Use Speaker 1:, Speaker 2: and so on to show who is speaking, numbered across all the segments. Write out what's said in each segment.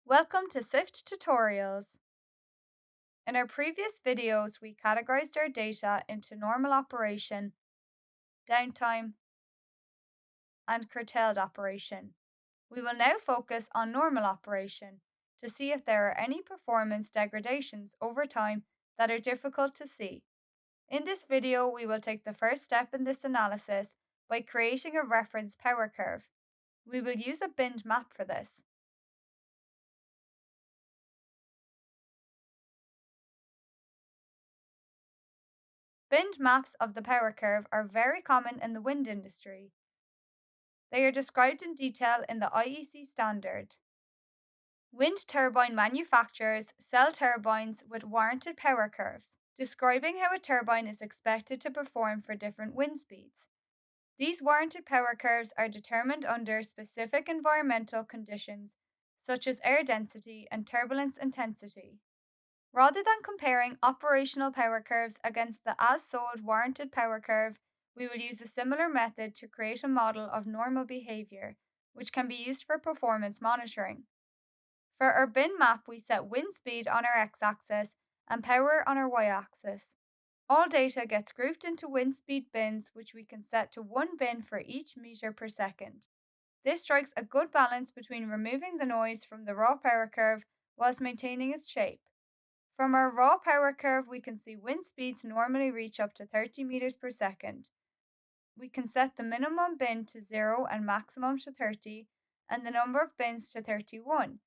Speaker 1: Welcome to Sift tutorials. In our previous videos, we categorized our data into normal operation, downtime, and curtailed operation. We will now focus on normal operation to see if there are any performance degradations over time that are difficult to see. In this video, we will take the first step in this analysis by creating a reference power curve. We will use a binned map for this. Binned maps of the power curve are very common in the wind industry. They are described in detail in the IEC standard. Wind turbine manufacturers sell turbines with warranted power curves, describing how a turbine is expected to perform for different wind speeds. These warranted power curves are determined under specific environmental conditions, such as air density and turbulence intensity. Rather than comparing operational power curves against the as-sold warranted power curve, we will use a similar method to create a model of normal behavior, which can be used for performance monitoring. For our bin map, we set wind speed on our x-axis and power on our y-axis. All data gets grouped into wind speed bins, which we can set to one bin for each meter per second. This strikes a good balance between removing the noise from the raw power curve whilst maintaining its shape. From our raw power curve, we can see wind speeds normally reach up to 30 meters per second. We can set the minimum bin to 0 and maximum to 30, and the number of bins to 31,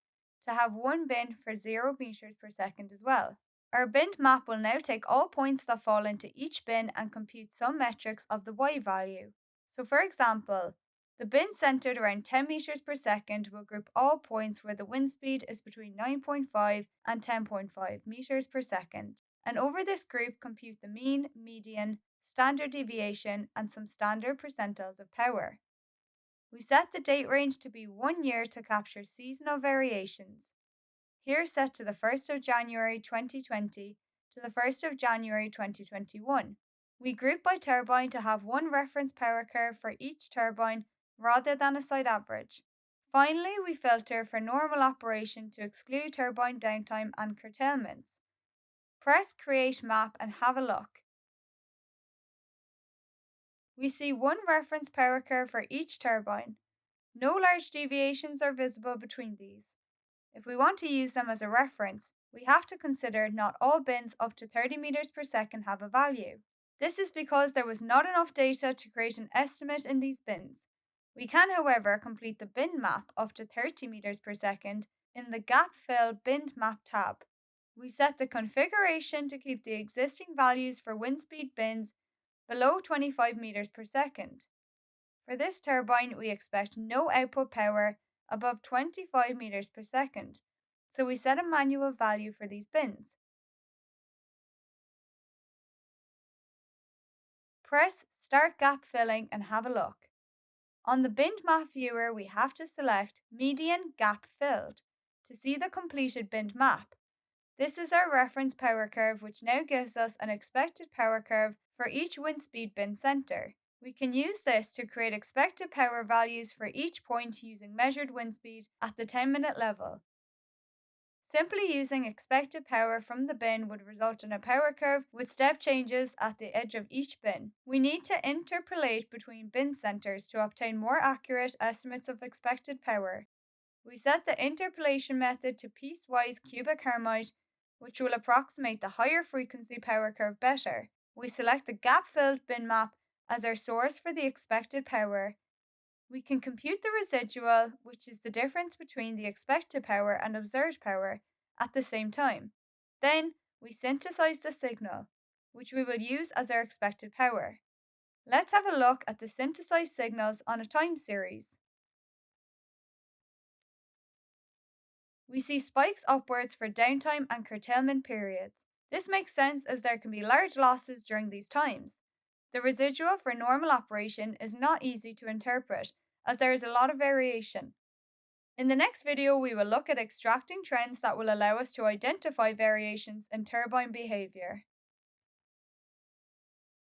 Speaker 1: to have one bin for 0 meters per second as well. Our binned map will now take all points that fall into each bin and compute some metrics of the y value. So for example, the bin centered around 10 meters per second will group all points where the wind speed is between 9.5 and 10.5 meters per second, and over this group compute the mean, median, standard deviation, and some standard percentiles of power. We set the date range to be 1 year to capture seasonal variations. Here set to the 1st of January 2020 to the 1st of January 2021. We group by turbine to have one reference power curve for each turbine rather than a site average. Finally, we filter for normal operation to exclude turbine downtime and curtailments. Press Create Map and have a look. We see one reference power curve for each turbine. No large deviations are visible between these. If we want to use them as a reference, we have to consider not all bins up to 30 meters per second have a value. This is because there was not enough data to create an estimate in these bins. We can, however, complete the bin map up to 30 meters per second in the Gap Fill Binned Map tab. We set the configuration to keep the existing values for wind speed bins below 25 meters per second. For this turbine, we expect no output power above 25 meters per second, so we set a manual value for these bins. Press Start Gap Filling and have a look. On the binned map viewer, we have to select Median Gap Filled to see the completed binned map. This is our reference power curve, which now gives us an expected power curve for each wind speed bin center. We can use this to create expected power values for each point using measured wind speed at the 10-minute level. Simply using expected power from the bin would result in a power curve with step changes at the edge of each bin. We need to interpolate between bin centers to obtain more accurate estimates of expected power. We set the interpolation method to piecewise cubic Hermite, which will approximate the higher frequency power curve better. We select the gap-filled bin map as our source for the expected power. We can compute the residual, which is the difference between the expected power and observed power, at the same time. Then, we synthesize the signal, which we will use as our expected power. Let's have a look at the synthesized signals on a time series. We see spikes upwards for downtime and curtailment periods. This makes sense as there can be large losses during these times. The residual for normal operation is not easy to interpret, as there is a lot of variation. In the next video, we will look at extracting trends that will allow us to identify variations in turbine behavior.